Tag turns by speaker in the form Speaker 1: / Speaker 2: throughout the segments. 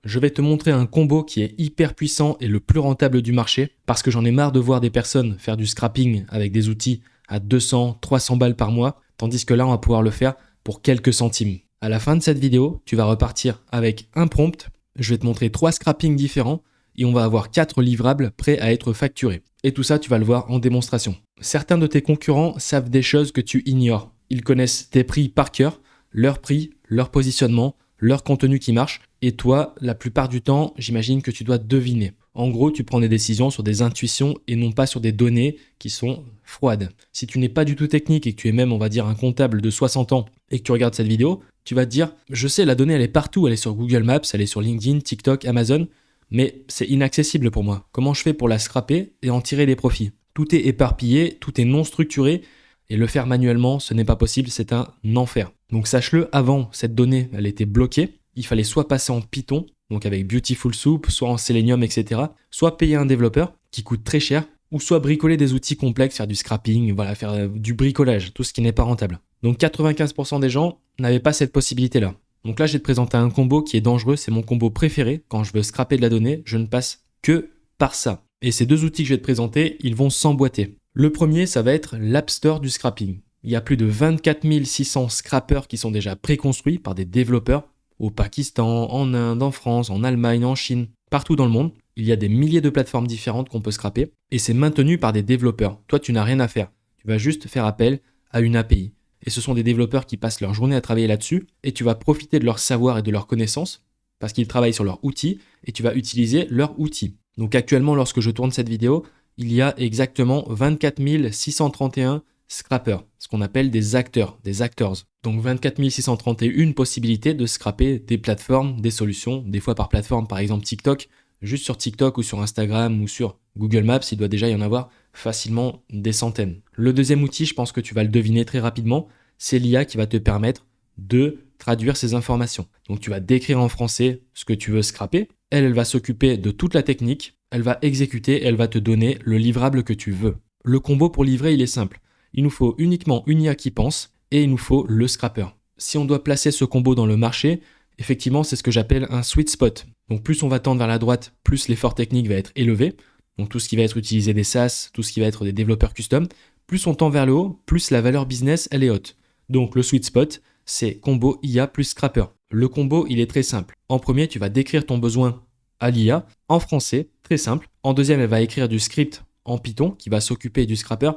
Speaker 1: Je vais te montrer un combo qui est hyper puissant et le plus rentable du marché parce que j'en ai marre de voir des personnes faire du scrapping avec des outils à 200, 300 balles par mois, tandis que là, on va pouvoir le faire pour quelques centimes. À la fin de cette vidéo, tu vas repartir avec un prompt. Je vais te montrer 3 scrappings différents et on va avoir 4 livrables prêts à être facturés. Et tout ça, tu vas le voir en démonstration. Certains de tes concurrents savent des choses que tu ignores. Ils connaissent tes prix par cœur, leur prix, leur positionnement, leur contenu qui marche. Et toi, la plupart du temps, j'imagine que tu dois deviner. En gros, tu prends des décisions sur des intuitions et non pas sur des données qui sont froides. Si tu n'es pas du tout technique et que tu es même, on va dire, un comptable de 60 ans et que tu regardes cette vidéo, tu vas te dire, je sais, la donnée, elle est partout. Elle est sur Google Maps, elle est sur LinkedIn, TikTok, Amazon, mais c'est inaccessible pour moi. Comment je fais pour la scraper et en tirer des profits? Tout est éparpillé, tout est non structuré et le faire manuellement, ce n'est pas possible, c'est un enfer. Donc sache-le, avant, cette donnée, elle était bloquée. Il fallait soit passer en Python, donc avec Beautiful Soup, soit en Selenium, etc. Soit payer un développeur qui coûte très cher, ou soit bricoler des outils complexes, faire du scrapping, voilà, faire du bricolage, tout ce qui n'est pas rentable. Donc 95% des gens n'avaient pas cette possibilité-là. Donc là, je vais te présenter un combo qui est dangereux, c'est mon combo préféré. Quand je veux scraper de la donnée, je ne passe que par ça. Et ces deux outils que je vais te présenter, ils vont s'emboîter. Le premier, ça va être l'App Store du scrapping. Il y a plus de 24 600 scrappers qui sont déjà préconstruits par des développeurs au Pakistan, en Inde, en France, en Allemagne, en Chine, partout dans le monde. Il y a des milliers de plateformes différentes qu'on peut scraper et c'est maintenu par des développeurs. Toi, tu n'as rien à faire. Tu vas juste faire appel à une API. Et ce sont des développeurs qui passent leur journée à travailler là-dessus et tu vas profiter de leur savoir et de leurs connaissances parce qu'ils travaillent sur leur outil et tu vas utiliser leur outil. Donc actuellement, lorsque je tourne cette vidéo, il y a exactement 24 631 scrappers, ce qu'on appelle des acteurs, des actors. Donc 24 631 possibilités de scraper des plateformes, des solutions, des fois par plateforme, par exemple TikTok. Juste sur TikTok ou sur Instagram ou sur Google Maps, il doit déjà y en avoir facilement des centaines. Le deuxième outil, je pense que tu vas le deviner très rapidement, c'est l'IA qui va te permettre de traduire ces informations. Donc tu vas décrire en français ce que tu veux scraper. Elle va s'occuper de toute la technique, elle va exécuter, elle va te donner le livrable que tu veux. Le combo pour livrer, il est simple. Il nous faut uniquement une IA qui pense et il nous faut le scrapper. Si on doit placer ce combo dans le marché, effectivement, c'est ce que j'appelle un sweet spot. Donc plus on va tendre vers la droite, plus l'effort technique va être élevé. Donc tout ce qui va être utilisé des SaaS, tout ce qui va être des développeurs custom, plus on tend vers le haut, plus la valeur business, elle est haute. Donc le sweet spot, c'est combo IA plus scrapper. Le combo, il est très simple. En premier, tu vas décrire ton besoin à l'IA en français, très simple. En deuxième, elle va écrire du script en Python qui va s'occuper du scrapper.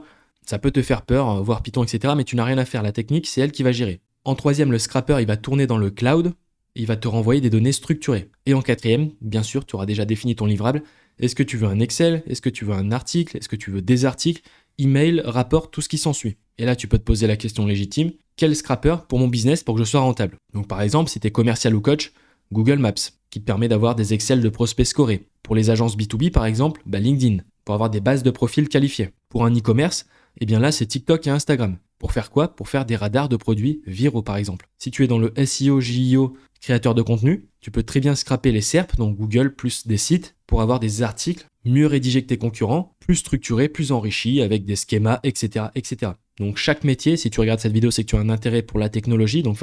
Speaker 1: Ça peut te faire peur, voir Python, etc. Mais tu n'as rien à faire. La technique, c'est elle qui va gérer. En troisième, le scrapper, il va tourner dans le cloud. Il va te renvoyer des données structurées. Et en quatrième, bien sûr, tu auras déjà défini ton livrable. Est-ce que tu veux un Excel? Est-ce que tu veux un article? Est-ce que tu veux des articles? Email, rapport, tout ce qui s'ensuit. Et là, tu peux te poser la question légitime. Quel scrapper pour mon business pour que je sois rentable? Donc par exemple, si tu es commercial ou coach, Google Maps, qui te permet d'avoir des Excel de prospects scorés. Pour les agences B2B, par exemple, LinkedIn, pour avoir des bases de profils qualifiées. Pour un e-commerce, eh bien là, c'est TikTok et Instagram. Pour faire quoi? Pour faire des radars de produits viraux, par exemple. Si tu es dans le SEO, JEO, créateur de contenu, tu peux très bien scraper les SERP, donc Google plus des sites, pour avoir des articles mieux rédigés que tes concurrents, plus structurés, plus enrichis, avec des schémas, etc., etc. Donc chaque métier, si tu regardes cette vidéo, c'est que tu as un intérêt pour la technologie, donc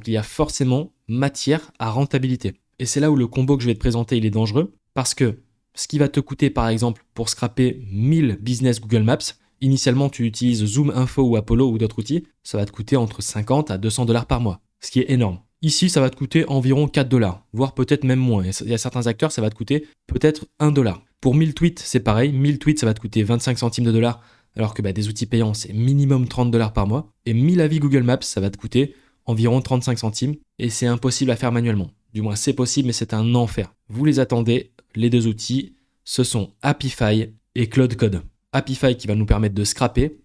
Speaker 1: il y a forcément matière à rentabilité. Et c'est là où le combo que je vais te présenter, il est dangereux, parce que ce qui va te coûter, par exemple, pour scraper 1000 business Google Maps, initialement tu utilises Zoom Info ou Apollo ou d'autres outils, ça va te coûter entre 50 à 200 $ par mois, ce qui est énorme. Ici, ça va te coûter environ 4 $, voire peut-être même moins. Il y a certains acteurs, ça va te coûter peut-être 1 $. Pour 1000 tweets, c'est pareil. 1000 tweets, ça va te coûter 25 centimes de dollar, alors que des outils payants, c'est minimum 30 $ par mois. Et 1000 avis Google Maps, ça va te coûter environ 35 centimes. Et c'est impossible à faire manuellement. Du moins, c'est possible, mais c'est un enfer. Vous les attendez, les deux outils, ce sont Apify et Cloud Code. Apify qui va nous permettre de scraper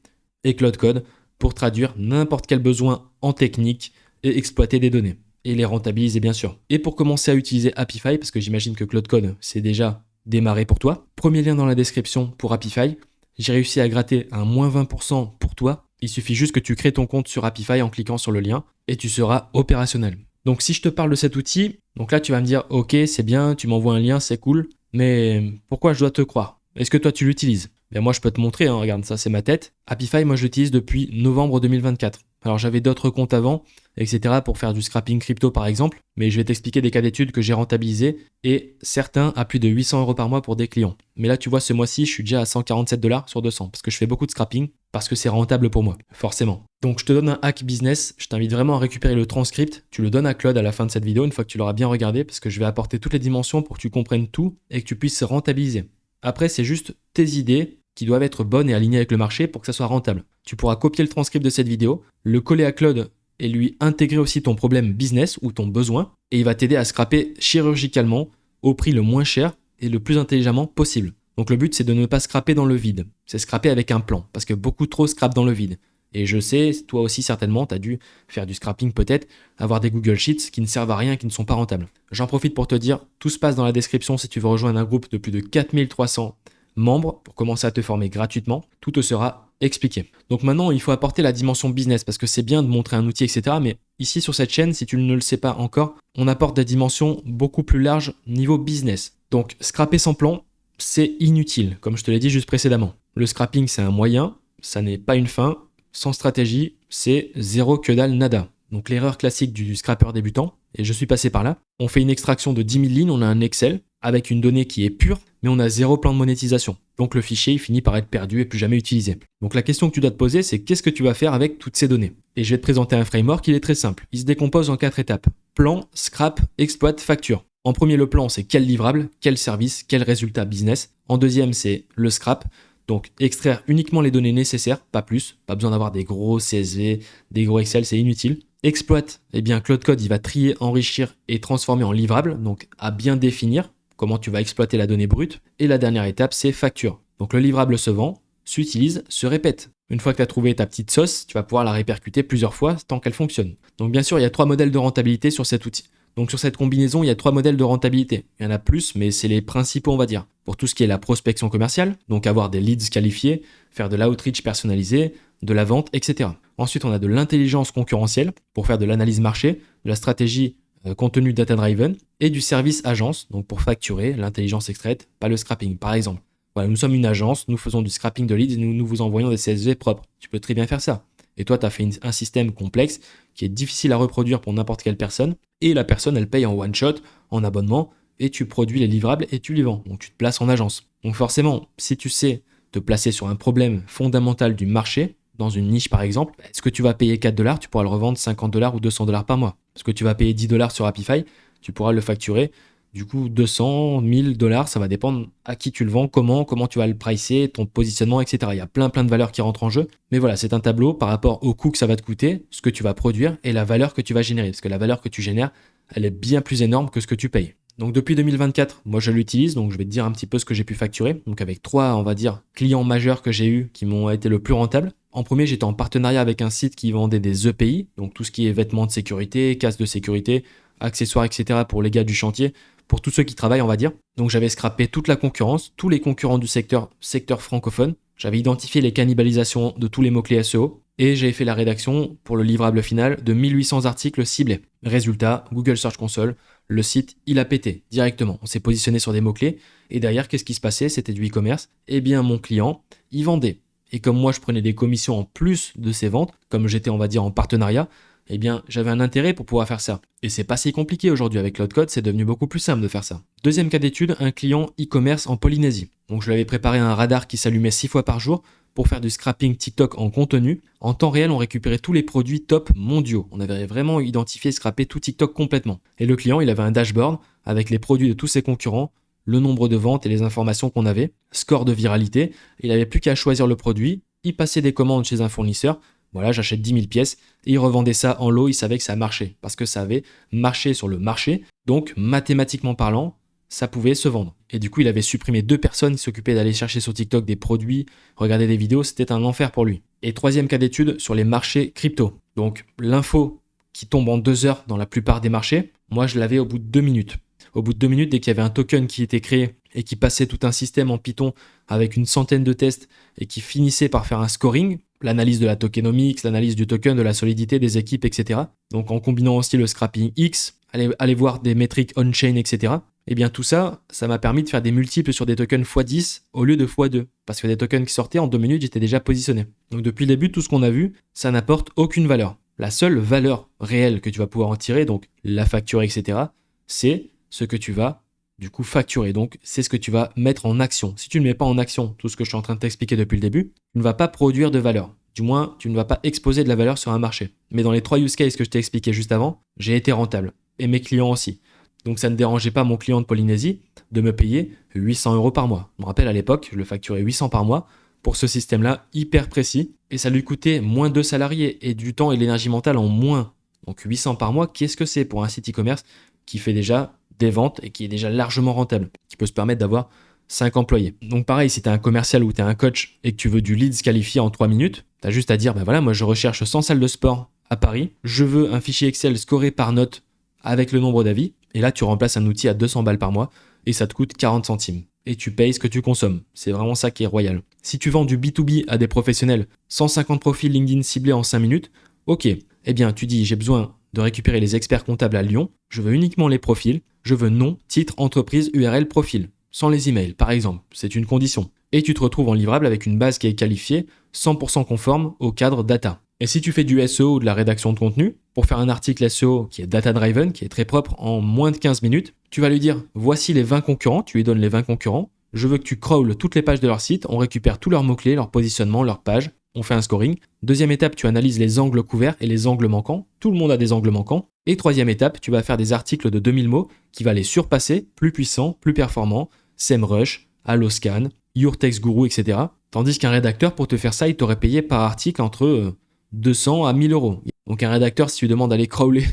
Speaker 1: et Cloud Code pour traduire n'importe quel besoin en technique et exploiter des données. Et les rentabiliser bien sûr. Et pour commencer à utiliser Apify, parce que j'imagine que Cloud Code c'est déjà démarré pour toi, premier lien dans la description pour Apify. J'ai réussi à gratter un moins 20% pour toi. Il suffit juste que tu crées ton compte sur Apify en cliquant sur le lien et tu seras opérationnel. Donc si je te parle de cet outil, donc là tu vas me dire ok c'est bien, tu m'envoies un lien, c'est cool, mais pourquoi je dois te croire? Est-ce que toi tu l'utilises? Moi je peux te montrer, regarde ça c'est ma tête. Apify moi je l'utilise depuis novembre 2024. Alors j'avais d'autres comptes avant, etc. pour faire du scrapping crypto par exemple. Mais je vais t'expliquer des cas d'études que j'ai rentabilisés et certains à plus de 800 € par mois pour des clients. Mais là, tu vois, ce mois-ci, je suis déjà à 147 $ sur 200 parce que je fais beaucoup de scrapping, parce que c'est rentable pour moi, forcément. Donc, je te donne un hack business. Je t'invite vraiment à récupérer le transcript. Tu le donnes à Claude à la fin de cette vidéo, une fois que tu l'auras bien regardé, parce que je vais apporter toutes les dimensions pour que tu comprennes tout et que tu puisses rentabiliser. Après, c'est juste tes idées qui doivent être bonnes et alignées avec le marché pour que ça soit rentable. Tu pourras copier le transcript de cette vidéo, le coller à Claude et lui intégrer aussi ton problème business ou ton besoin, et il va t'aider à scraper chirurgicalement au prix le moins cher et le plus intelligemment possible. Donc le but, c'est de ne pas scraper dans le vide, c'est scraper avec un plan, parce que beaucoup trop scrapent dans le vide. Et je sais, toi aussi certainement, tu as dû faire du scrapping peut-être, avoir des Google Sheets qui ne servent à rien, qui ne sont pas rentables. J'en profite pour te dire, tout se passe dans la description si tu veux rejoindre un groupe de plus de 4300 membres pour commencer à te former gratuitement. Tout te sera expliqué. Donc maintenant, il faut apporter la dimension business parce que c'est bien de montrer un outil, etc. Mais ici sur cette chaîne, si tu ne le sais pas encore, on apporte des dimensions beaucoup plus larges niveau business. Donc scraper sans plan, c'est inutile, comme je te l'ai dit juste précédemment. Le scrapping, c'est un moyen, ça n'est pas une fin. Sans stratégie, c'est zéro que dalle nada. Donc l'erreur classique du scrapper débutant, et je suis passé par là, on fait une extraction de 10 000 lignes, on a un Excel avec une donnée qui est pure, mais on a zéro plan de monétisation. Donc le fichier il finit par être perdu et plus jamais utilisé. Donc la question que tu dois te poser, c'est qu'est-ce que tu vas faire avec toutes ces données? Et je vais te présenter un framework, il est très simple. Il se décompose en 4 étapes. Plan, scrap, exploite, facture. En premier, le plan, c'est quel livrable, quel service, quel résultat business. En deuxième, c'est le scrap. Donc extraire uniquement les données nécessaires, pas plus, pas besoin d'avoir des gros CSV, des gros Excel, c'est inutile. Exploite, eh bien Claude Code, il va trier, enrichir et transformer en livrable, donc à bien définir comment tu vas exploiter la donnée brute. Et la dernière étape, c'est facture. Donc le livrable se vend, s'utilise, se répète. Une fois que tu as trouvé ta petite sauce, tu vas pouvoir la répercuter plusieurs fois tant qu'elle fonctionne. Donc bien sûr, il y a 3 modèles de rentabilité sur cet outil. Donc sur cette combinaison, il y a 3 modèles de rentabilité. Il y en a plus, mais c'est les principaux, on va dire. Pour tout ce qui est la prospection commerciale, donc avoir des leads qualifiés, faire de l'outreach personnalisé, de la vente, etc. Ensuite, on a de l'intelligence concurrentielle pour faire de l'analyse marché, de la stratégie contenu data-driven et du service agence, donc pour facturer l'intelligence extraite, pas le scrapping, par exemple. Voilà, nous sommes une agence, nous faisons du scrapping de leads et nous vous envoyons des CSV propres. Tu peux très bien faire ça. Et toi, tu as fait un système complexe qui est difficile à reproduire pour n'importe quelle personne. Et la personne, elle paye en one shot, en abonnement, et tu produis les livrables et tu les vends. Donc tu te places en agence. Donc forcément, si tu sais te placer sur un problème fondamental du marché, dans une niche par exemple, est-ce que tu vas payer 4 $, tu pourras le revendre 50 $ ou 200 $ par mois. Est-ce que tu vas payer 10 $ sur Happify, tu pourras le facturer du coup 200, 1000 $, ça va dépendre à qui tu le vends, comment tu vas le pricer, ton positionnement, etc. Il y a plein de valeurs qui rentrent en jeu. Mais voilà, c'est un tableau par rapport au coût que ça va te coûter, ce que tu vas produire et la valeur que tu vas générer. Parce que la valeur que tu génères, elle est bien plus énorme que ce que tu payes. Donc depuis 2024, moi je l'utilise, donc je vais te dire un petit peu ce que j'ai pu facturer. Donc avec 3, on va dire, clients majeurs que j'ai eu qui m'ont été le plus rentables. En premier, j'étais en partenariat avec un site qui vendait des EPI, donc tout ce qui est vêtements de sécurité, casques de sécurité, accessoires, etc. pour les gars du chantier, pour tous ceux qui travaillent, on va dire. Donc j'avais scrappé toute la concurrence, tous les concurrents du secteur francophone. J'avais identifié les cannibalisations de tous les mots-clés SEO et j'avais fait la rédaction pour le livrable final de 1800 articles ciblés. Résultat, Google Search Console, le site, il a pété directement. On s'est positionné sur des mots-clés et derrière, qu'est-ce qui se passait? C'était du e-commerce. Eh bien, mon client, il vendait. Et comme moi, je prenais des commissions en plus de ses ventes, comme j'étais, on va dire, en partenariat, eh bien, j'avais un intérêt pour pouvoir faire ça. Et c'est pas si compliqué aujourd'hui avec Claude Code, c'est devenu beaucoup plus simple de faire ça. Deuxième cas d'étude, un client e-commerce en Polynésie. Donc, je lui avais préparé un radar qui s'allumait 6 fois par jour pour faire du scrapping TikTok en contenu. En temps réel, on récupérait tous les produits top mondiaux. On avait vraiment identifié et scrappé tout TikTok complètement. Et le client, il avait un dashboard avec les produits de tous ses concurrents, le nombre de ventes et les informations qu'on avait, score de viralité. Il n'avait plus qu'à choisir le produit, il passait des commandes chez un fournisseur. Voilà, j'achète 10 000 pièces et il revendait ça en lot, il savait que ça marchait parce que ça avait marché sur le marché. Donc, mathématiquement parlant, ça pouvait se vendre. Et du coup, il avait supprimé 2 personnes qui s'occupaient d'aller chercher sur TikTok des produits, regarder des vidéos, c'était un enfer pour lui. Et troisième cas d'étude sur les marchés crypto. Donc, l'info qui tombe en 2 heures dans la plupart des marchés, moi, je l'avais au bout de 2 minutes. Au bout de 2 minutes, dès qu'il y avait un token qui était créé et qui passait tout un système en Python avec une centaine de tests et qui finissait par faire un scoring, l'analyse de la tokenomics, l'analyse du token, de la solidité des équipes, etc. Donc en combinant aussi le scrapping X, aller voir des métriques on-chain, etc. Et bien tout ça, ça m'a permis de faire des multiples sur des tokens x10 au lieu de x2. Parce que des tokens qui sortaient en 2 minutes, j'étais déjà positionné. Donc depuis le début, tout ce qu'on a vu, ça n'apporte aucune valeur. La seule valeur réelle que tu vas pouvoir en tirer, donc la facturer, etc., c'est ce que tu vas du coup facturer. Donc, c'est ce que tu vas mettre en action. Si tu ne mets pas en action tout ce que je suis en train de t'expliquer depuis le début, tu ne vas pas produire de valeur. Du moins, tu ne vas pas exposer de la valeur sur un marché. Mais dans les 3 use cases que je t'ai expliqué juste avant, j'ai été rentable. Et mes clients aussi. Donc, ça ne dérangeait pas mon client de Polynésie de me payer 800 € par mois. Je me rappelle à l'époque, je le facturais 800 par mois pour ce système-là, hyper précis. Et ça lui coûtait moins de salariés et du temps et de l'énergie mentale en moins. Donc, 800 par mois, qu'est-ce que c'est pour un site e-commerce qui fait déjà des ventes et qui est déjà largement rentable, qui peut se permettre d'avoir 5 employés. Donc pareil, si tu es un commercial ou tu es un coach et que tu veux du leads qualifié en 3 minutes, tu as juste à dire, ben voilà, moi je recherche 100 salles de sport à Paris, je veux un fichier Excel scoré par note avec le nombre d'avis, et là tu remplaces un outil à 200 balles par mois et ça te coûte 40 centimes. Et tu payes ce que tu consommes. C'est vraiment ça qui est royal. Si tu vends du B2B à des professionnels, 150 profils LinkedIn ciblés en 5 minutes, ok, eh bien tu dis j'ai besoin de récupérer les experts comptables à Lyon, je veux uniquement les profils, je veux nom, titre, entreprise, URL, profil, sans les emails par exemple, c'est une condition. Et tu te retrouves en livrable avec une base qui est qualifiée 100% conforme au cadre data. Et si tu fais du SEO ou de la rédaction de contenu, pour faire un article SEO qui est data-driven, qui est très propre en moins de 15 minutes, tu vas lui dire voici les 20 concurrents, tu lui donnes les 20 concurrents, je veux que tu crawles toutes les pages de leur site, on récupère tous leurs mots-clés, leur positionnement, leurs pages, on fait un scoring. Deuxième étape, tu analyses les angles couverts et les angles manquants. Tout le monde a des angles manquants. Et troisième étape, tu vas faire des articles de 2000 mots qui va les surpasser, plus puissants, plus performants, SEMrush, Alloscan, Your Text Guru, etc. Tandis qu'un rédacteur, pour te faire ça, il t'aurait payé par article entre 200 à 1000 €. Donc un rédacteur, si tu lui demandes d'aller crawler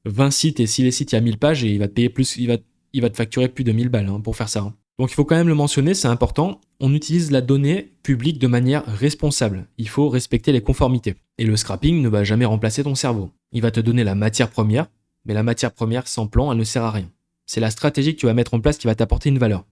Speaker 1: 20 sites et si les sites il y a 1000 pages, il va te payer plus, il va te facturer plus de 1000 balles pour faire ça. Donc il faut quand même le mentionner, c'est important, on utilise la donnée publique de manière responsable. Il faut respecter les conformités. Et le scrapping ne va jamais remplacer ton cerveau. Il va te donner la matière première, mais la matière première sans plan, elle ne sert à rien. C'est la stratégie que tu vas mettre en place qui va t'apporter une valeur.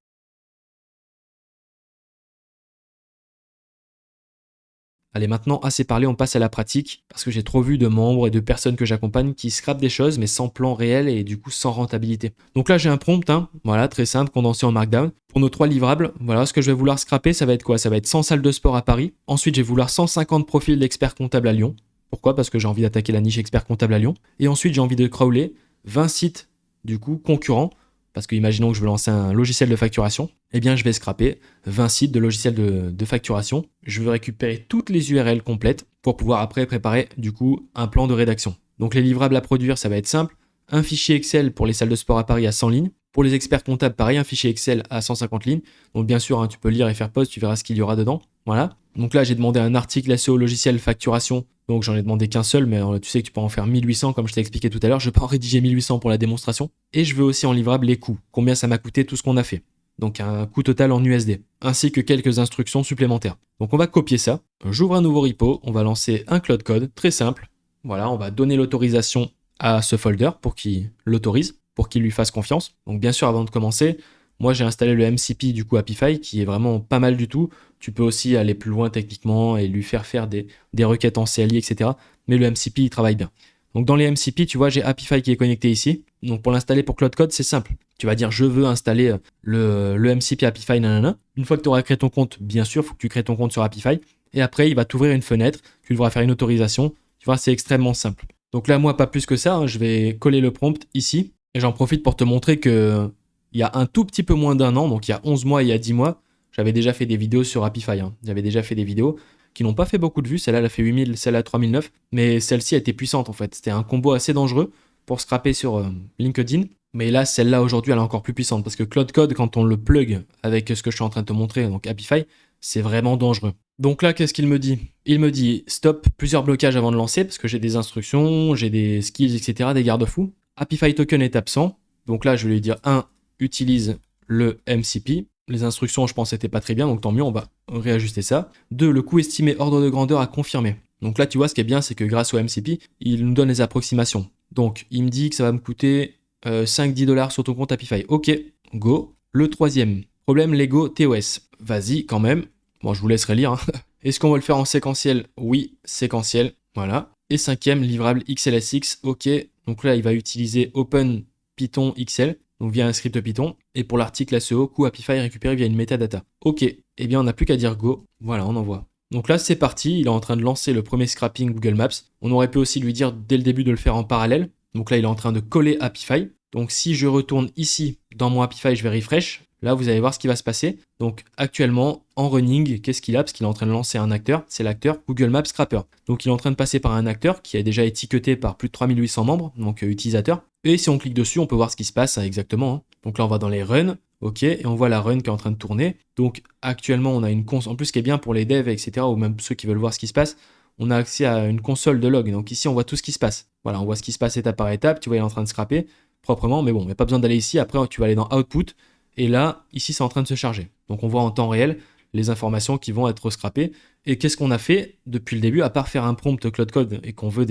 Speaker 1: Allez, maintenant, assez parlé, on passe à la pratique, parce que j'ai trop vu de membres et de personnes que j'accompagne qui scrapent des choses, mais sans plan réel et du coup sans rentabilité. Donc là, j'ai un prompt, voilà, très simple, condensé en Markdown. Pour nos 3 livrables, voilà, ce que je vais vouloir scraper, ça va être quoi? Ça va être 100 salles de sport à Paris. Ensuite, je vais vouloir 150 profils d'experts comptables à Lyon. Pourquoi? Parce que j'ai envie d'attaquer la niche expert comptable à Lyon. Et ensuite, j'ai envie de crawler 20 sites, du coup, concurrents. Parce que imaginons que je veux lancer un logiciel de facturation, eh bien je vais scraper 20 sites de logiciels de facturation. Je veux récupérer toutes les URL complètes pour pouvoir après préparer du coup un plan de rédaction. Donc les livrables à produire, ça va être simple. Un fichier Excel pour les salles de sport à Paris à 100 lignes. Pour les experts comptables, pareil, un fichier Excel à 150 lignes. Donc bien sûr, tu peux lire et faire pause, tu verras ce qu'il y aura dedans. Voilà. Donc là, j'ai demandé un article SEO logiciel facturation. Donc j'en ai demandé qu'un seul, mais tu sais que tu peux en faire 1800 comme je t'ai expliqué tout à l'heure. Je vais pas en rédiger 1800 pour la démonstration. Et je veux aussi en livrable les coûts. Combien ça m'a coûté tout ce qu'on a fait. Donc un coût total en USD. Ainsi que quelques instructions supplémentaires. Donc on va copier ça. J'ouvre un nouveau repo. On va lancer un Cloud Code. Très simple. Voilà, on va donner l'autorisation à ce folder pour qu'il l'autorise, pour qu'il lui fasse confiance. Donc bien sûr, avant de commencer, moi j'ai installé le MCP du coup Apify qui est vraiment pas mal du tout. Tu peux aussi aller plus loin techniquement et lui faire des requêtes en CLI, etc. Mais le MCP, il travaille bien. Donc dans les MCP, tu vois, j'ai Apify qui est connecté ici. Donc pour l'installer pour Cloud Code, c'est simple. Tu vas dire je veux installer le MCP Apify, nanana. Une fois que tu auras créé ton compte, bien sûr, il faut que tu crées ton compte sur Apify. Et après, il va t'ouvrir une fenêtre. Tu devras faire une autorisation. Tu vois, c'est extrêmement simple. Donc là, moi, pas plus que ça. Je vais coller le prompt ici. Et j'en profite pour te montrer que il y a un tout petit peu moins d'un an, donc il y a 11 mois et il y a 10 mois, j'avais déjà fait des vidéos sur Apify. J'avais déjà fait des vidéos qui n'ont pas fait beaucoup de vues. Celle-là, elle a fait 8000, celle-là 3009. Mais celle-ci, elle était puissante en fait. C'était un combo assez dangereux pour scraper sur LinkedIn. Mais là, celle-là, aujourd'hui, elle est encore plus puissante. Parce que Cloud Code, quand on le plug avec ce que je suis en train de te montrer, donc Apify, c'est vraiment dangereux. Donc là, qu'est-ce qu'il me dit? Il me dit stop, plusieurs blocages avant de lancer, parce que j'ai des instructions, j'ai des skills, etc., des garde-fous. Apify token est absent. Donc là, je vais lui dire 1, utilise le MCP. Les instructions, je pense, n'étaient pas très bien, donc tant mieux, on va réajuster ça. 2, le coût estimé ordre de grandeur à confirmer. Donc là, tu vois, ce qui est bien, c'est que grâce au MCP, il nous donne les approximations. Donc, il me dit que ça va me coûter 5-10 $ sur ton compte Apify. Ok, go. Le troisième, problème Lego TOS. Vas-y, quand même. Bon, je vous laisserai lire. Est-ce qu'on va le faire en séquentiel? Oui, séquentiel. Voilà. Et cinquième, livrable XLSX. Ok. Donc là, il va utiliser Open Python XL. Donc via un script Python. Et pour l'article SEO, coût Apify récupéré via une metadata. Ok. Eh bien, on n'a plus qu'à dire go. Voilà, on envoie. Donc là, c'est parti, il est en train de lancer le premier scrapping Google Maps. On aurait pu aussi lui dire dès le début de le faire en parallèle. Donc là, il est en train de coller Happify. Donc si je retourne ici dans mon Happify, je vais refresh. Là, vous allez voir ce qui va se passer. Donc actuellement, en running, qu'est-ce qu'il a? Parce qu'il est en train de lancer un acteur. C'est l'acteur Google Maps Scrapper. Donc il est en train de passer par un acteur qui a déjà étiqueté par plus de 3800 membres, donc utilisateurs. Et si on clique dessus, on peut voir ce qui se passe exactement. Hein. Donc là, on va dans les runs. Ok, et on voit la run qui est en train de tourner. Donc actuellement, on a une console. En plus, ce qui est bien pour les devs, etc., ou même ceux qui veulent voir ce qui se passe, on a accès à une console de log. Donc ici, on voit tout ce qui se passe. Voilà, on voit ce qui se passe étape par étape. Tu vois, il est en train de scraper proprement, mais bon, il n'y a pas besoin d'aller ici. Après, tu vas aller dans Output. Et là, ici, c'est en train de se charger. Donc on voit en temps réel les informations qui vont être scrappées. Et qu'est-ce qu'on a fait depuis le début, à part faire un prompt Cloud Code et qu'on veut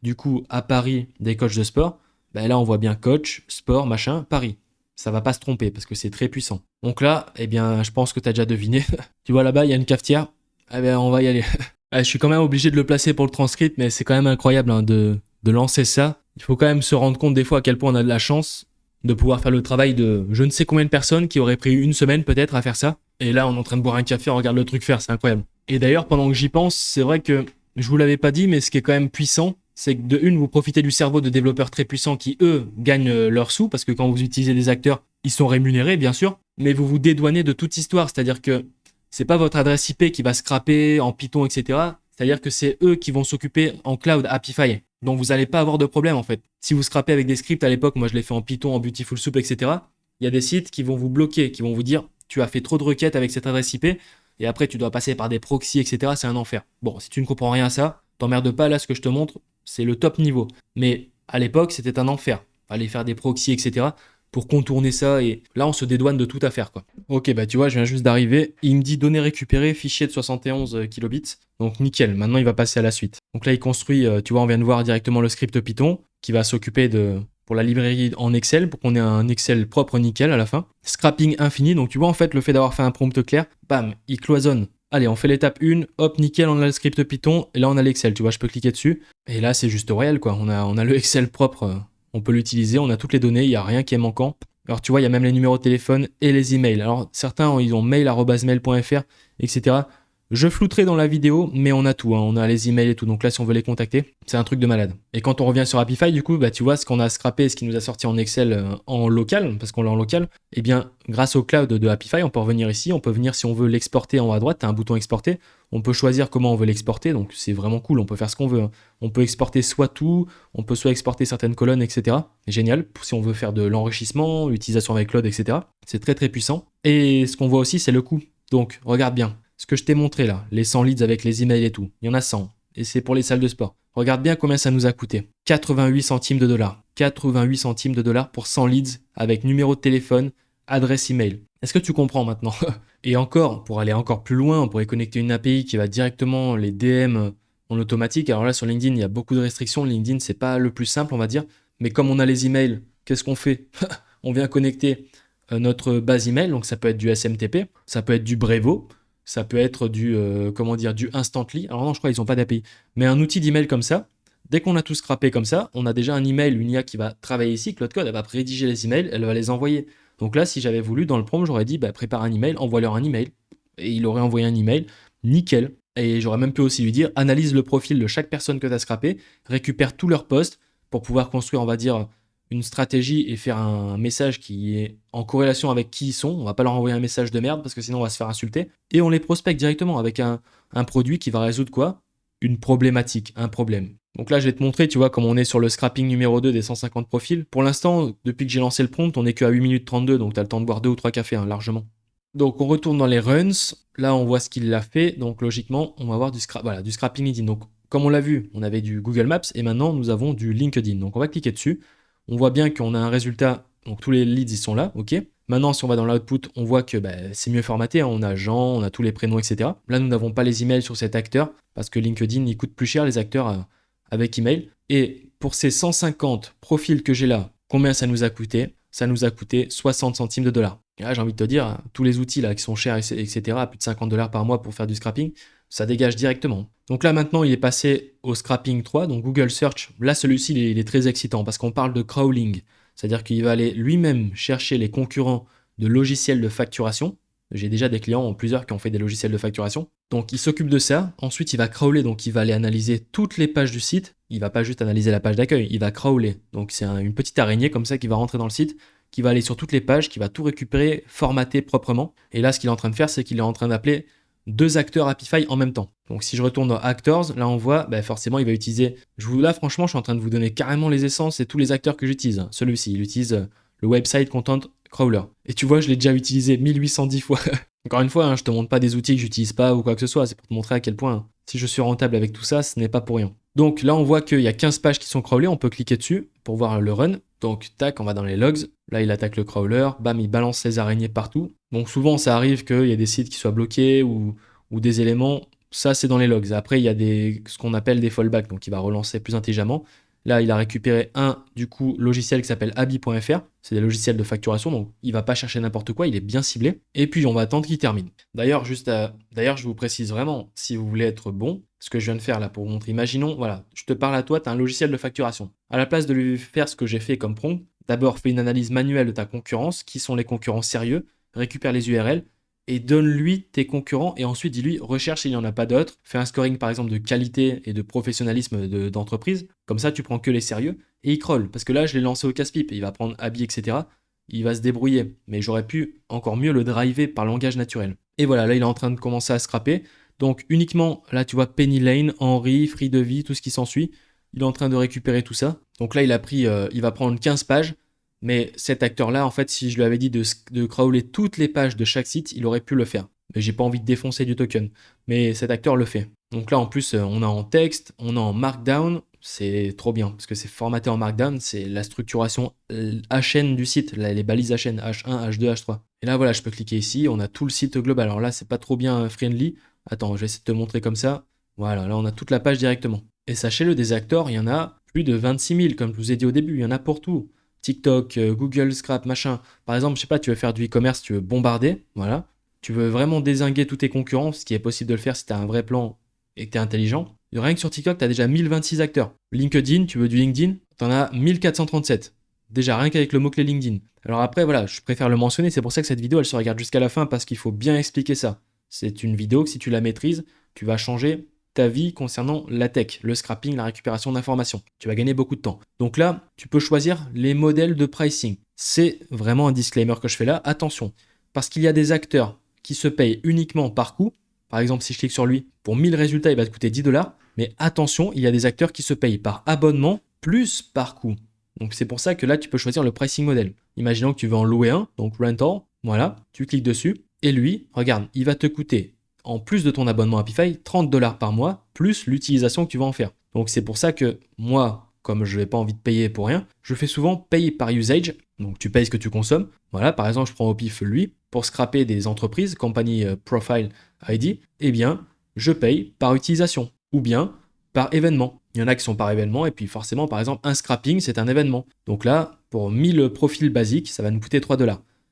Speaker 1: du coup, à Paris, des coachs de sport, ben là, on voit bien coach, sport, machin, Paris. Ça va pas se tromper parce que c'est très puissant. Donc là, eh bien, je pense que tu as déjà deviné. Tu vois là-bas, il y a une cafetière. Eh bien, on va y aller. Je suis quand même obligé de le placer pour le transcript, mais c'est quand même incroyable hein, de lancer ça. Il faut quand même se rendre compte des fois à quel point on a de la chance de pouvoir faire le travail de je ne sais combien de personnes qui auraient pris une semaine peut-être à faire ça. Et là, on est en train de boire un café, on regarde le truc faire, c'est incroyable. Et d'ailleurs, pendant que j'y pense, c'est vrai que je vous l'avais pas dit, mais ce qui est quand même puissant, c'est que de une, vous profitez du cerveau de développeurs très puissants qui, eux, gagnent leurs sous, parce que quand vous utilisez des acteurs, ils sont rémunérés, bien sûr, mais vous vous dédouanez de toute histoire, c'est-à-dire que c'est pas votre adresse IP qui va scraper en Python, etc. C'est-à-dire que c'est eux qui vont s'occuper en cloud Happify. Donc vous n'allez pas avoir de problème en fait. Si vous scrapez avec des scripts à l'époque, moi je l'ai fait en Python, en Beautiful Soup, etc. Il y a des sites qui vont vous bloquer, qui vont vous dire tu as fait trop de requêtes avec cette adresse IP et après tu dois passer par des proxys, etc. C'est un enfer. Bon, si tu ne comprends rien à ça, t'emmerdes pas, là ce que je te montre, c'est le top niveau. Mais à l'époque, c'était un enfer. Fallait faire des proxys, etc. pour contourner ça et là on se dédouane de tout à faire quoi. Ok, bah tu vois, je viens juste d'arriver. Il me dit données récupérées, fichier de 71 kilobits. Donc nickel, maintenant il va passer à la suite. Donc là il construit, tu vois, on vient de voir directement le script Python qui va s'occuper pour la librairie en Excel pour qu'on ait un Excel propre nickel à la fin. Scrapping infini, donc tu vois en fait le fait d'avoir fait un prompt clair, bam, il cloisonne. Allez, on fait l'étape 1, hop, nickel, on a le script Python, et là on a l'Excel, tu vois, je peux cliquer dessus. Et là c'est juste royal quoi, on a le Excel propre, on peut l'utiliser, on a toutes les données, il n'y a rien qui est manquant. Alors tu vois, il y a même les numéros de téléphone et les emails. Alors certains, ils ont mail@mail.fr, etc. Je flouterai dans la vidéo, mais on a tout, hein. On a les emails et tout. Donc là, si on veut les contacter, c'est un truc de malade. Et quand on revient sur Happify, du coup, bah, tu vois ce qu'on a scrappé, ce qui nous a sorti en Excel en local, parce qu'on l'a en local. Eh bien, grâce au cloud de Happify, on peut revenir ici. On peut venir, si on veut l'exporter en haut à droite, tu as un bouton exporter. On peut choisir comment on veut l'exporter. Donc c'est vraiment cool. On peut faire ce qu'on veut. Hein. On peut exporter soit tout, on peut soit exporter certaines colonnes, etc. Génial. Si on veut faire de l'enrichissement, l'utilisation avec Cloud, etc. C'est très très puissant. Et ce qu'on voit aussi, c'est le coût. Donc, regarde bien. Ce que je t'ai montré là, les 100 leads avec les emails et tout, il y en a 100. Et c'est pour les salles de sport. Regarde bien combien ça nous a coûté. 88 centimes de dollars. 88 centimes de dollars pour 100 leads avec numéro de téléphone, adresse email. Est-ce que tu comprends maintenant? Et encore, pour aller encore plus loin, on pourrait connecter une API qui va directement les DM en automatique. Alors là, sur LinkedIn, il y a beaucoup de restrictions. LinkedIn, c'est pas le plus simple, on va dire. Mais comme on a les emails, qu'est-ce qu'on fait? On vient connecter notre base email. Donc ça peut être du SMTP, ça peut être du Brevo, ça peut être du Instantly. Alors non, je crois qu'ils n'ont pas d'API. Mais un outil d'email comme ça, dès qu'on a tout scrappé comme ça, on a déjà un email, une IA qui va travailler ici. Cloud Code, elle va rédiger les emails, elle va les envoyer. Donc là, si j'avais voulu, dans le prompt, j'aurais dit, prépare un email, envoie-leur un email. Et il aurait envoyé un email, nickel. Et j'aurais même pu aussi lui dire, analyse le profil de chaque personne que tu as scrappé, récupère tous leurs posts pour pouvoir construire, on va dire, une stratégie et faire un message qui est en corrélation avec qui ils sont. On va pas leur envoyer un message de merde parce que sinon on va se faire insulter. Et on les prospecte directement avec un produit qui va résoudre quoi? Une problématique, un problème. Donc là, je vais te montrer, tu vois, comme on est sur le scrapping numéro 2 des 150 profils. Pour l'instant, depuis que j'ai lancé le prompt, on est que à 8 minutes 32, donc tu as le temps de boire 2 ou 3 cafés, hein, largement. Donc on retourne dans les runs. Là, on voit ce qu'il a fait. Donc logiquement, on va avoir du scrapping LinkedIn. Donc comme on l'a vu, on avait du Google Maps et maintenant, nous avons du LinkedIn. Donc on va cliquer dessus. On voit bien qu'on a un résultat. Donc tous les leads, ils sont là, ok. Maintenant, si on va dans l'output, on voit que c'est mieux formaté. Hein. On a Jean, on a tous les prénoms, etc. Là, nous n'avons pas les emails sur cet acteur parce que LinkedIn, il coûte plus cher les acteurs avec email. Et pour ces 150 profils que j'ai là, combien ça nous a coûté? Ça nous a coûté 60 centimes de dollars. Et là, j'ai envie de te dire, tous les outils là qui sont chers, etc., à plus de 50 dollars par mois pour faire du scrapping, ça dégage directement. Donc là, maintenant, il est passé au scrapping 3, donc Google Search. Là, celui-ci, il est très excitant parce qu'on parle de crawling. C'est-à-dire qu'il va aller lui-même chercher les concurrents de logiciels de facturation. J'ai déjà des clients, plusieurs qui ont fait des logiciels de facturation. Donc il s'occupe de ça. Ensuite, il va crawler, donc il va aller analyser toutes les pages du site. Il va pas juste analyser la page d'accueil, il va crawler. Donc c'est une petite araignée comme ça qui va rentrer dans le site, qui va aller sur toutes les pages, qui va tout récupérer, formater proprement. Et là, ce qu'il est en train de faire, c'est qu'il est en train d'appeler 2 acteurs Apify en même temps. Donc si je retourne dans Actors, là on voit, forcément il va utiliser, là franchement je suis en train de vous donner carrément les essences et tous les acteurs que j'utilise. Celui-ci, il utilise le Website Content Crawler. Et tu vois, je l'ai déjà utilisé 1810 fois. Encore une fois, je te montre pas des outils que j'utilise pas ou quoi que ce soit, c'est pour te montrer à quel point, si je suis rentable avec tout ça, ce n'est pas pour rien. Donc là on voit qu'il y a 15 pages qui sont crawlées, on peut cliquer dessus pour voir le run. Donc tac, on va dans les logs, là il attaque le crawler, bam, il balance les araignées partout. Donc souvent ça arrive qu'il y ait des sites qui soient bloqués ou des éléments, ça c'est dans les logs. Après il y a ce qu'on appelle des fallbacks, donc il va relancer plus intelligemment. Là il a récupéré un logiciel qui s'appelle Abi.fr, c'est des logiciels de facturation, donc il va pas chercher n'importe quoi, il est bien ciblé. Et puis on va attendre qu'il termine. D'ailleurs je vous précise vraiment, si vous voulez être bon, ce que je viens de faire là pour vous montrer, imaginons, voilà, je te parle à toi, tu as un logiciel de facturation. À la place de lui faire ce que j'ai fait comme prompt, d'abord fais une analyse manuelle de ta concurrence, qui sont les concurrents sérieux, récupère les URL, et donne-lui tes concurrents et ensuite dis-lui recherche s'il n'y en a pas d'autres, fais un scoring par exemple de qualité et de professionnalisme d'entreprise, comme ça tu prends que les sérieux et il crawl, parce que là je l'ai lancé au casse-pipe, il va prendre Abi etc, il va se débrouiller, mais j'aurais pu encore mieux le driver par langage naturel. Et voilà, là il est en train de commencer à scraper, donc uniquement là tu vois Penny Lane, Henry, Free de vie, tout ce qui s'ensuit, il est en train de récupérer tout ça, donc là il va prendre 15 pages. Mais cet acteur-là, en fait, si je lui avais dit de crawler toutes les pages de chaque site, il aurait pu le faire. Mais j'ai pas envie de défoncer du token. Mais cet acteur le fait. Donc là, en plus, on a en texte, on a en Markdown. C'est trop bien, parce que c'est formaté en Markdown. C'est la structuration HN du site, les balises HN, H1, H2, H3. Et là, voilà, je peux cliquer ici, on a tout le site global. Alors là, c'est pas trop bien friendly. Attends, je vais essayer de te montrer comme ça. Voilà, là, on a toute la page directement. Et sachez-le, des acteurs, il y en a plus de 26 000, comme je vous ai dit au début. Il y en a pour tout. TikTok, Google Scrap, machin. Par exemple, je sais pas, tu veux faire du e-commerce, tu veux bombarder, voilà. Tu veux vraiment dézinguer tous tes concurrents, ce qui est possible de le faire si tu as un vrai plan et que tu es intelligent. Rien que sur TikTok, tu as déjà 1026 acteurs. LinkedIn, tu veux du LinkedIn, tu en as 1437. Déjà, rien qu'avec le mot-clé LinkedIn. Alors après, voilà, je préfère le mentionner, c'est pour ça que cette vidéo, elle se regarde jusqu'à la fin, parce qu'il faut bien expliquer ça. C'est une vidéo que si tu la maîtrises, tu vas changer ta vie concernant la tech, le scrapping, la récupération d'informations. Tu vas gagner beaucoup de temps. Donc là, tu peux choisir les modèles de pricing. C'est vraiment un disclaimer que je fais là. Attention, parce qu'il y a des acteurs qui se payent uniquement par coût. Par exemple, si je clique sur lui, pour 1000 résultats, il va te coûter 10 $. Mais attention, il y a des acteurs qui se payent par abonnement plus par coût. Donc c'est pour ça que là, tu peux choisir le pricing model. Imaginons que tu veux en louer un, donc rental, voilà, tu cliques dessus. Et lui, regarde, il va te coûter, en plus de ton abonnement Apify, 30 $ par mois, plus l'utilisation que tu vas en faire. Donc c'est pour ça que moi, comme je n'ai pas envie de payer pour rien, je fais souvent payer par usage. Donc tu payes ce que tu consommes. Voilà, par exemple, je prends au pif lui, pour scraper des entreprises, company profile ID, eh bien, je paye par utilisation. Ou bien par événement. Il y en a qui sont par événement, et puis forcément, par exemple, un scrapping, c'est un événement. Donc là, pour 1000 profils basiques, ça va nous coûter 3 $.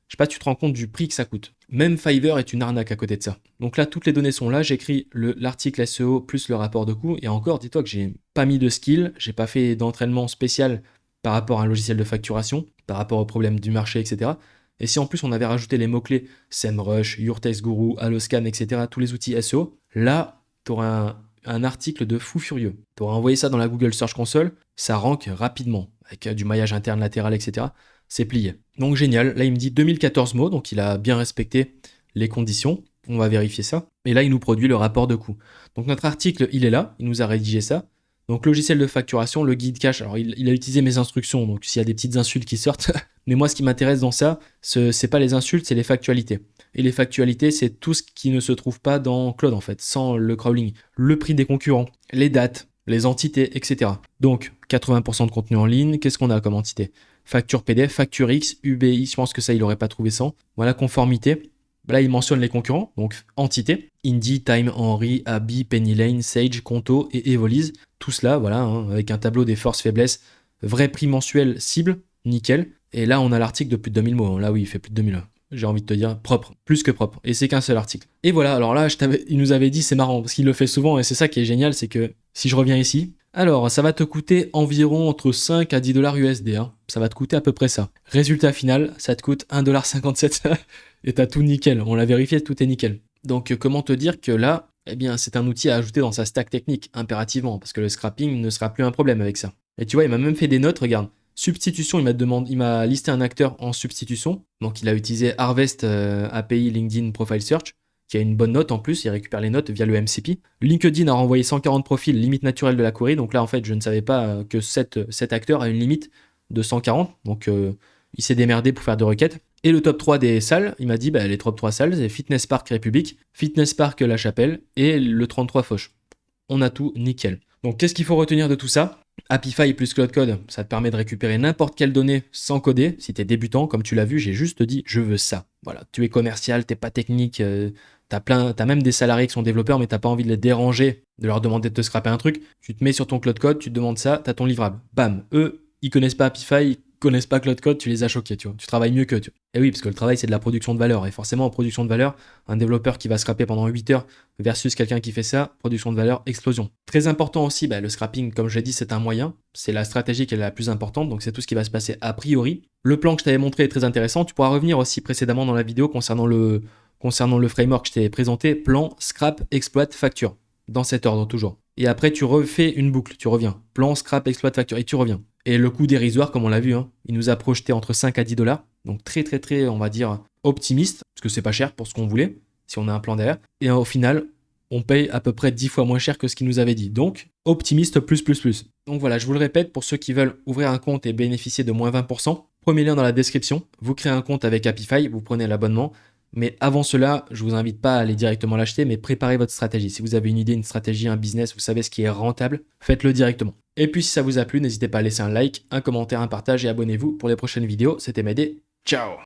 Speaker 1: Je sais pas, tu te rends compte du prix que ça coûte. Même Fiverr est une arnaque à côté de ça. Donc là, toutes les données sont là. J'écris l'article SEO plus le rapport de coût. Et encore, dis-toi que j'ai pas mis de skill, j'ai pas fait d'entraînement spécial par rapport à un logiciel de facturation, par rapport aux problèmes du marché, etc. Et si en plus on avait rajouté les mots-clés SEMrush, Yourtext Guru, Alloscan, etc., tous les outils SEO, là, tu auras un article de fou furieux. Tu auras envoyé ça dans la Google Search Console, ça rank rapidement, avec du maillage interne, latéral, etc. C'est plié. Donc génial, là il me dit 2014 mots, donc il a bien respecté les conditions, on va vérifier ça. Et là il nous produit le rapport de coût. Donc notre article, il est là, il nous a rédigé ça. Donc logiciel de facturation, le guide cash, alors il a utilisé mes instructions, donc s'il y a des petites insultes qui sortent, mais moi ce qui m'intéresse dans ça, c'est pas les insultes, c'est les factualités. Et les factualités, c'est tout ce qui ne se trouve pas dans Claude en fait, sans le crawling. Le prix des concurrents, les dates, les entités, etc. Donc 80% de contenu en ligne, qu'est-ce qu'on a comme entité ? Facture PDF, facture X, UBI, je pense que ça il n'aurait pas trouvé sans. Voilà, conformité. Là, il mentionne les concurrents, donc entité, Indie, Time, Henry, Abi, Penny Lane, Sage, Conto et Evolise. Tout cela, voilà, avec un tableau des forces-faiblesses, vrai prix mensuel cible, nickel. Et là, on a l'article de plus de 2000 mots. Là, oui, il fait plus de 2000. J'ai envie de te dire propre, plus que propre. Et c'est qu'un seul article. Et voilà, alors là, il nous avait dit, c'est marrant, parce qu'il le fait souvent, et c'est ça qui est génial, c'est que si je reviens ici, Alors, ça va te coûter environ entre 5 à 10 dollars USD. Hein. Ça va te coûter à peu près ça. Résultat final, ça te coûte 1,57$ et t'as tout nickel. On l'a vérifié, tout est nickel. Donc, comment te dire que là, eh bien, c'est un outil à ajouter dans sa stack technique, impérativement, parce que le scrapping ne sera plus un problème avec ça. Et tu vois, il m'a même fait des notes, regarde. Substitution, il m'a listé un acteur en substitution. Donc, il a utilisé Harvest API LinkedIn Profile Search, qui a une bonne note en plus, il récupère les notes via le MCP. LinkedIn a renvoyé 140 profils, limite naturelle de la query. Donc là, en fait, je ne savais pas que cet acteur a une limite de 140. Donc, il s'est démerdé pour faire des requêtes. Et le top 3 des salles, il m'a dit, les top 3 salles, c'est Fitness Park République, Fitness Park La Chapelle et le 33 Foch. On a tout nickel. Donc, qu'est-ce qu'il faut retenir de tout ça? Apify plus Cloud Code, ça te permet de récupérer n'importe quelle donnée sans coder. Si tu es débutant, comme tu l'as vu, j'ai juste dit, je veux ça. Voilà, tu es commercial, t'es pas technique, t'as même des salariés qui sont développeurs, mais t'as pas envie de les déranger, de leur demander de te scraper un truc. Tu te mets sur ton Cloud Code, tu te demandes ça, t'as ton livrable. Bam, eux, ils connaissent pas Apify, ils connaissent pas Cloud Code, tu les as choqués, tu vois. Tu travailles mieux qu'eux, tu vois. Et oui, parce que le travail, c'est de la production de valeur. Et forcément, en production de valeur, un développeur qui va scraper pendant 8 heures versus quelqu'un qui fait ça, production de valeur, explosion. Très important aussi, le scrapping, comme je l'ai dit, c'est un moyen. C'est la stratégie qui est la plus importante, donc c'est tout ce qui va se passer a priori. Le plan que je t'avais montré est très intéressant. Tu pourras revenir aussi précédemment dans la vidéo concernant le framework que je t'ai présenté, plan, scrap, exploit, facture. Dans cet ordre toujours. Et après, tu refais une boucle, tu reviens. Plan, scrap, exploit, facture, et tu reviens. Et le coût dérisoire, comme on l'a vu, hein, il nous a projeté entre 5 à 10 dollars. Donc très, très, très, on va dire, optimiste, parce que c'est pas cher pour ce qu'on voulait, si on a un plan derrière. Et au final, on paye à peu près 10 fois moins cher que ce qu'il nous avait dit. Donc, optimiste plus, plus, plus. Donc voilà, je vous le répète, pour ceux qui veulent ouvrir un compte et bénéficier de moins 20%, premier lien dans la description. Vous créez un compte avec Apify, vous prenez l'abonnement. Mais avant cela, je vous invite pas à aller directement l'acheter, mais préparez votre stratégie. Si vous avez une idée, une stratégie, un business, vous savez ce qui est rentable, faites-le directement. Et puis si ça vous a plu, n'hésitez pas à laisser un like, un commentaire, un partage et abonnez-vous pour les prochaines vidéos. C'était Médé. Ciao!